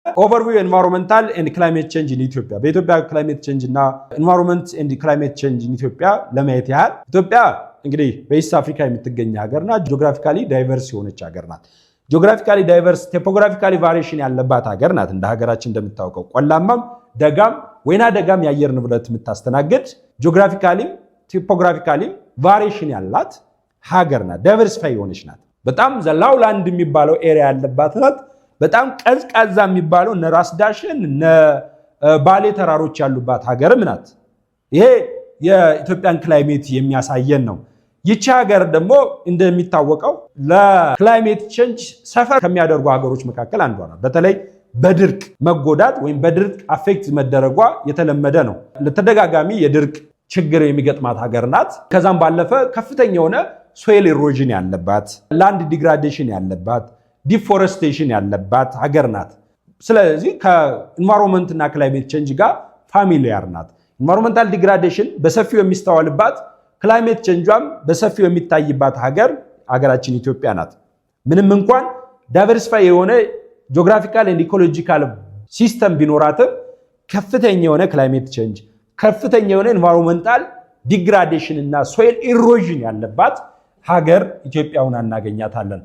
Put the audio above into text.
overview environmental and climate change in Ethiopia በኢትዮጵያ climate change እና environment and climate change in Ethiopia ለማየት ያህል ኢትዮጵያ እንግዲህ በኢስት አፍሪካ የምትገኝ ሀገርና ጂኦግራፊካሊ ዳይቨርስ የሆነች ሀገር ናት ጂኦግራፊካሊ ዳይቨርስ ቶፖግራፊካሊ ቫሪዬሽን ያለባት ሀገር ናት እንደ ሀገራችን እንደምታውቀው ቆላማም ደጋም ወይና ደጋም የአየር ንብረት የምታስተናግድ ጂኦግራፊካሊ ቶፖግራፊካሊ ቫሪዬሽን ያላት ሀገር ናት ዳይቨርሲፋይ የሆነች ናት በጣም ዘላውላንድ የሚባለው ኤሪያ ያለባት ናት በጣም ቀዝቃዛ የሚባለው እነ ራስ ዳሽን እነ ባሌ ተራሮች ያሉባት ሀገርም ናት ይሄ የኢትዮጵያን ክላይሜት የሚያሳየን ነው ይቺ ሀገር ደግሞ እንደሚታወቀው ለክላይሜት ቼንጅ ሰፈር ከሚያደርጉ ሀገሮች መካከል አንዷ ናት በተለይ በድርቅ መጎዳት ወይም በድርቅ አፌክት መደረጓ የተለመደ ነው ለተደጋጋሚ የድርቅ ችግር የሚገጥማት ሀገር ናት ከዛም ባለፈ ከፍተኛ የሆነ ሶይል ኢሮዥን ያለባት ላንድ ዲግራዴሽን ያለባት ዲፎረስቴሽን ያለባት ሀገር ናት ስለዚህ ከኢንቫይሮንመንት እና ክላይሜት ቼንጅ ጋር ፋሚሊያር ናት ኢንቫይሮንመንታል ዲግራዴሽን በሰፊው የሚስተዋልባት ክላይሜት ቼንጅም በሰፊው የሚታይባት ሀገራችን ኢትዮጵያ ናት ምንም እንኳን ዳይቨርሲፋይ የሆነ ጂኦግራፊካል ኤንድ ኢኮሎጂካል ሲስተም ቢኖራትም ከፍተኛ የሆነ ክላይሜት ቼንጅ ከፍተኛ የሆነ ኢንቫይሮንመንታል ዲግራዴሽን እና ሶይል ኢሮዥን ያለባት ሀገር ኢትዮጵያውን እናገኛታለን